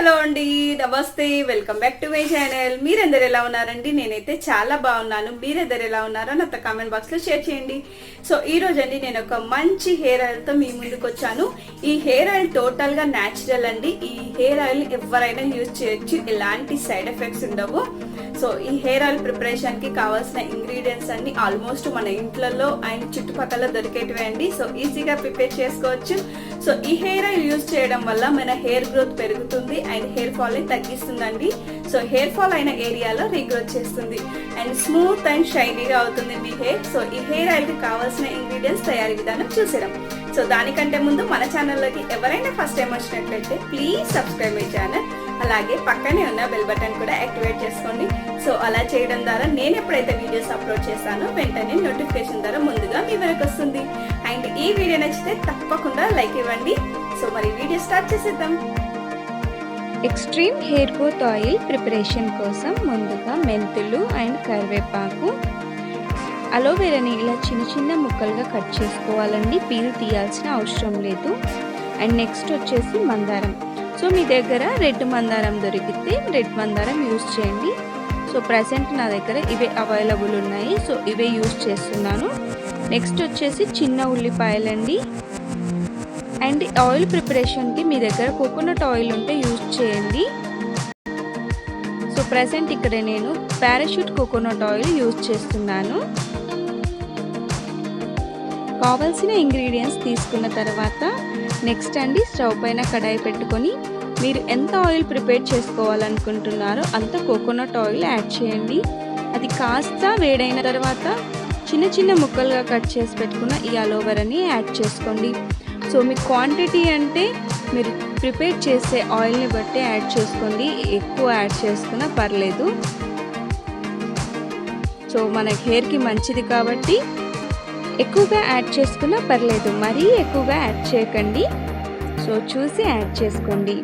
Hello అండి, నమస్తే. Welcome back to my channel. మీరందరు ఎలా ఉన్నారండి? నేనైతే చాలా బాగున్నాను. మీరందరు ఎలా ఉన్నారో నాతో కామెంట్ బాక్స్ లో షేర్ చేయండి. సో ఈ రోజు అండి నేను ఒక మంచి హెయిర్ ఆయిల్ తో మీ ముందుకు వచ్చాను. ఈ హెయిర్ ఆయిల్ టోటల్ గా న్యాచురల్ అండి. ఈ హెయిర్ ఆయిల్ ఎవరైనా యూజ్ చేయొచ్చు, ఎలాంటి సైడ్ ఎఫెక్ట్స్ ఉండవు. సో ఈ హెయిర్ ఆయిల్ ప్రిపరేషన్ కి కావాల్సిన ఇంగ్రీడియంట్స్ అన్ని ఆల్మోస్ట్ మన ఇంట్లలో అండ్ చుట్టుపక్కల దొరికేటివే అండి. సో ఈజీగా ప్రిపేర్ చేసుకోవచ్చు. సో ఈ హెయిర్ ఆయిల్ యూజ్ చేయడం వల్ల మన హెయిర్ గ్రోత్ పెరుగుతుంది అండ్ హెయిర్ ఫాల్ ని తగ్గిస్తుందండి. సో హెయిర్ ఫాల్ అయిన ఏరియాలో రీగ్రోత్ చేస్తుంది అండ్ స్మూత్ అండ్ షైనీగా అవుతుంది మీ హెయిర్. సో ఈ హెయిర్ ఆయిల్ కి కావాల్సిన ఇంగ్రీడియంట్స్ తయారీ విధానం చూసేద్దాం. సో దానికంటే ముందు మన ఛానల్లోకి ఎవరైనా ఫస్ట్ టైం వచ్చినట్లయితే ప్లీజ్ సబ్స్క్రైబ్ మై ఛానల్. అలాగే పక్కనే ఉన్న బెల్ బటన్ కూడా యాక్టివేట్ చేసుకోండి. సో అలా చేయడం ద్వారా నేను ఎప్పుడైతే వీడియోస్ అప్లోడ్ చేస్తానో వెంటనే నోటిఫికేషన్ ద్వారా ముందుగా మీ వరకు వస్తుంది. అండ్ ఈ వీడియో నచ్చితే తప్పకుండా లైక్ ఇవ్వండి. సో మరి వీడియో స్టార్ట్ చేసేద్దాం. Extreme hair growth oil preparation కోసం ముందుగా మెంతులు అండ్ కరివేపాకు, అలోవెరాని ఇలా చిన్న చిన్న ముక్కలుగా కట్ చేసుకోవాలండి. పీల్ తీయాల్సిన అవసరం లేదు. అండ్ నెక్స్ట్ వచ్చేసి మందారం. సో మీ దగ్గర రెడ్ మందారం దొరికితే రెడ్ మందారం యూజ్ చేయండి. సో ప్రజెంట్ నా దగ్గర ఇవే అవైలబుల్ ఉన్నాయి. సో ఇవే యూజ్ చేస్తున్నాను. నెక్స్ట్ వచ్చేసి చిన్న ఉల్లిపాయలండి. అండ్ ఆయిల్ ప్రిపరేషన్కి మీ దగ్గర కోకోనట్ ఆయిల్ ఉంటే యూజ్ చేయండి. సో ప్రజెంట్ ఇక్కడ నేను పారాషూట్ కోకోనట్ ఆయిల్ యూజ్ చేస్తున్నాను. కావాల్సిన ఇంగ్రీడియంట్స్ తీసుకున్న తర్వాత నెక్స్ట్ అండి స్టవ్ పైన కడాయి పెట్టుకొని మీరు ఎంత ఆయిల్ ప్రిపేర్ చేసుకోవాలనుకుంటున్నారో అంత కోకోనట్ ఆయిల్ యాడ్ చేయండి. అది కాస్త వేడైన తర్వాత చిన్న చిన్న ముక్కలుగా కట్ చేసి పెట్టుకున్న ఈ అలోవెరాని యాడ్ చేసుకోండి. సో మీ క్వాంటిటీ అంటే మీరు ప్రిపేర్ చేసే ఆయిల్ని బట్టి యాడ్ చేసుకోండి. ఎక్కువ యాడ్ చేసుకున్నా పర్లేదు. సో మన హెయిర్కి మంచిది కాబట్టి ఎక్కువగా యాడ్ చేసుకున్నా పర్లేదు, మరీ ఎక్కువగా యాడ్ చేయకండి. సో చూసి యాడ్ చేసుకోండి.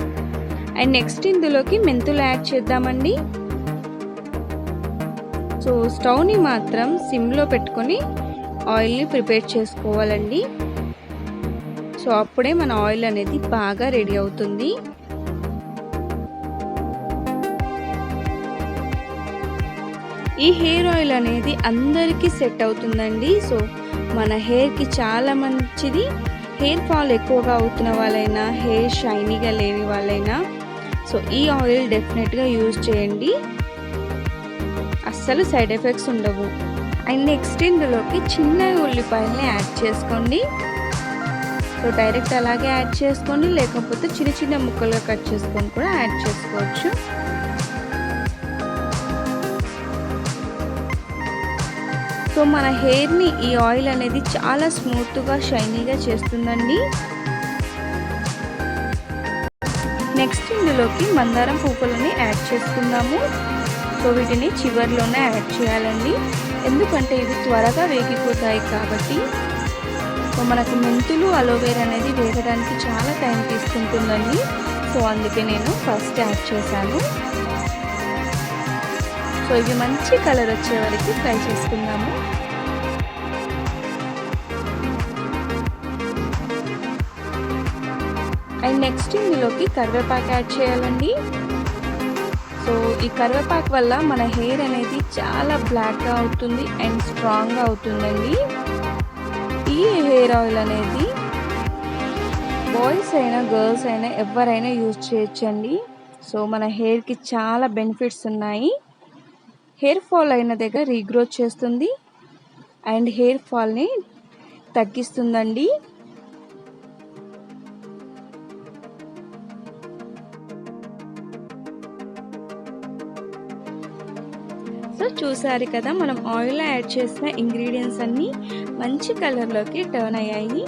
అండ్ నెక్స్ట్ ఇందులోకి మెంతులు యాడ్ చేద్దామండి. సో స్టవ్ని మాత్రం సిమ్లో పెట్టుకొని ఆయిల్ని ప్రిపేర్ చేసుకోవాలండి. సో అప్పుడే మన ఆయిల్ అనేది బాగా రెడీ అవుతుంది. ఈ హెయిర్ ఆయిల్ అనేది అందరికీ సెట్ అవుతుందండి. సో మన హెయిర్కి చాలా మంచిది. హెయిర్ ఫాల్ ఎక్కువగా అవుతున్న వాళ్ళైనా, హెయిర్ షైనీగా లేని వాళ్ళైనా సో ఈ ఆయిల్ డెఫినెట్గా యూజ్ చేయండి. అస్సలు సైడ్ ఎఫెక్ట్స్ ఉండవు. అండ్ నెక్స్ట్ ఇందులోకి చిన్న ఉల్లిపాయల్ని యాడ్ చేసుకోండి. సో డైరెక్ట్ అలాగే యాడ్ చేసుకోండి, లేకపోతే చిన్న చిన్న ముక్కలుగా కట్ చేసుకొని కూడా యాడ్ చేసుకోవచ్చు. సో మన హెయిర్ని ఈ ఆయిల్ అనేది చాలా స్మూత్గా షైనీగా చేస్తుందండి. నెక్స్ట్ ఇందులోకి మందారం పువ్వులని యాడ్ చేసుకుందాము. సో వీటిని చివరిలోనే యాడ్ చేయాలండి, ఎందుకంటే ఇవి త్వరగా వేగిపోతాయి కాబట్టి. సో మనకు మెంతులు అలోవెరా అనేది వేగడానికి చాలా టైం తీసుకుంటుందండి. సో అందుకే నేను ఫస్ట్ యాడ్ చేశాను. సో ఇవి మంచి కలర్ వచ్చే వరకు ఫ్రై చేసుకుందాము. అండ్ నెక్స్ట్ ఇందులోకి కరివేపాకు యాడ్ చేయాలండి. సో ఈ కరివేపాకు వల్ల మన హెయిర్ అనేది చాలా బ్లాక్గా అవుతుంది అండ్ స్ట్రాంగ్గా అవుతుందండి. ఈ హెయిర్ ఆయిల్ అనేది బాయ్స్ అయినా గర్ల్స్ అయినా ఎవరైనా యూజ్ చేయొచ్చండి. సో మన హెయిర్కి చాలా బెనిఫిట్స్ ఉన్నాయి. హెయిర్ ఫాల్ అయిన దగ్గర రీగ్రోత్ చేస్తుంది అండ్ హెయిర్ ఫాల్ని తగ్గిస్తుందండి. సో చూసారు కదా, మనం ఆయిల్లో యాడ్ చేసిన ఇంగ్రీడియంట్స్ అన్నీ మంచి కలర్లోకి టర్న్ అయ్యాయి.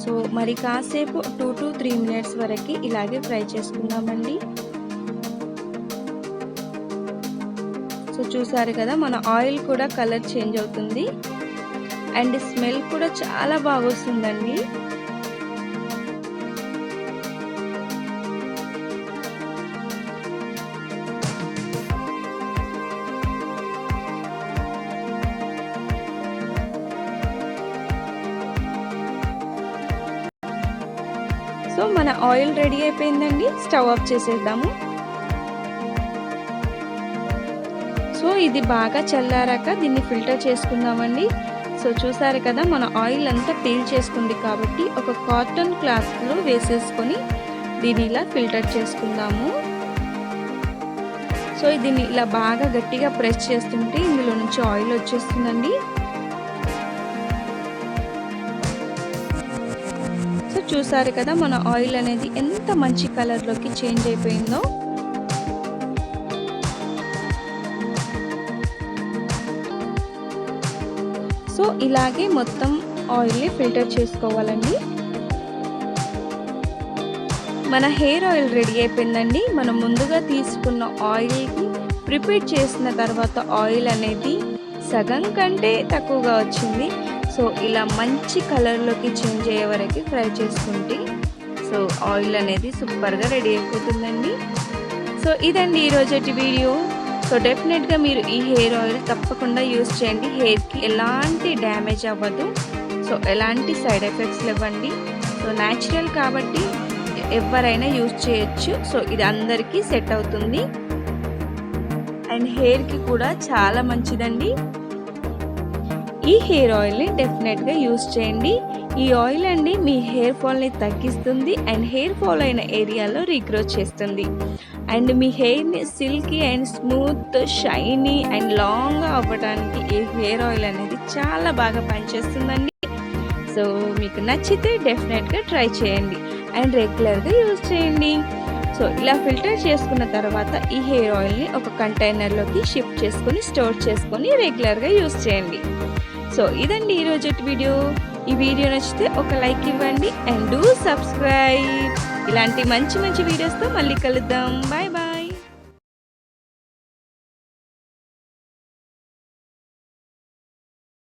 సో మరి కాసేపు 2 to 3 మినిట్స్ వరకు ఇలాగే ఫ్రై చేసుకుందామండి. సో చూసారు కదా, మన ఆయిల్ కూడా కలర్ చేంజ్ అవుతుంది అండ్ స్మెల్ కూడా చాలా బాగా వస్తుందండి. సో మన ఆయిల్ రెడీ అయిపోయిందండి, స్టవ్ ఆఫ్ చేసేద్దాము. సో ఇది బాగా చల్లారాక దీన్ని ఫిల్టర్ చేసుకుందామండి. సో చూసారు కదా, మన ఆయిల్ అంతా పీల్ చేసుకుంది కాబట్టి ఒక కాటన్ క్లాత్లో వేసేసుకొని దీన్ని ఇలా ఫిల్టర్ చేసుకుందాము. సో దీన్ని ఇలా బాగా గట్టిగా ప్రెస్ చేస్తుంటే ఇందులో నుంచి ఆయిల్ వచ్చేస్తుందండి. సో చూసారు కదా, మన ఆయిల్ అనేది ఎంత మంచి కలర్లోకి చేంజ్ అయిపోయిందో. సో ఇలాగే మొత్తం ఆయిల్ని ఫిల్టర్ చేసుకోవాలండి. మన హెయిర్ ఆయిల్ రెడీ అయిపోయిందండి. మనం ముందుగా తీసుకున్న ఆయిల్కి ప్రిపేర్ చేసిన తర్వాత ఆయిల్ అనేది సగం కంటే తక్కువగా వచ్చింది. సో ఇలా మంచి కలర్లోకి చేంజ్ అయ్యే వరకు ఫ్రై చేసుకుంటే సో ఆయిల్ అనేది సూపర్గా రెడీ అయిపోతుందండి. సో ఇదండి ఈరోజు వీడియో. సో డెఫినెట్గా మీరు ఈ హెయిర్ ఆయిల్ తప్పకుండా యూస్ చేయండి. హెయిర్కి ఎలాంటి డ్యామేజ్ అవ్వదు, సో ఎలాంటి సైడ్ ఎఫెక్ట్స్ ఇవ్వండి. సో న్యాచురల్ కాబట్టి ఎవరైనా యూస్ చేయొచ్చు. సో ఇది అందరికీ సెట్ అవుతుంది అండ్ హెయిర్కి కూడా చాలా మంచిదండి. ఈ హెయిర్ ఆయిల్ని డెఫినెట్గా యూస్ చేయండి. ఈ ఆయిల్ అండి మీ హెయిర్ ఫాల్ని తగ్గిస్తుంది అండ్ హెయిర్ ఫాల్ అయిన ఏరియాలో రీగ్రోత్ చేస్తుంది అండ్ మీ హెయిర్ని silky and smooth, shiny and లాంగ్గా అవ్వడానికి ఈ హెయిర్ ఆయిల్ అనేది చాలా బాగా పనిచేస్తుందండి. సో మీకు నచ్చితే డెఫినెట్గా ట్రై చేయండి అండ్ రెగ్యులర్గా యూజ్ చేయండి. సో ఇలా ఫిల్టర్ చేసుకున్న తర్వాత ఈ హెయిర్ ఆయిల్ని ఒక కంటైనర్లోకి షిఫ్ట్ చేసుకొని స్టోర్ చేసుకొని రెగ్యులర్గా యూజ్ చేయండి. సో ఇదండి ఈరోజు వీడియో. ఈ వీడియో నచ్చితే ఒక లైక్ ఇవ్వండి అండ్ డూ సబ్స్క్రైబ్. ఇలాంటి మంచి మంచి వీడియోస్తో మళ్ళీ కలుద్దాం. Bye bye.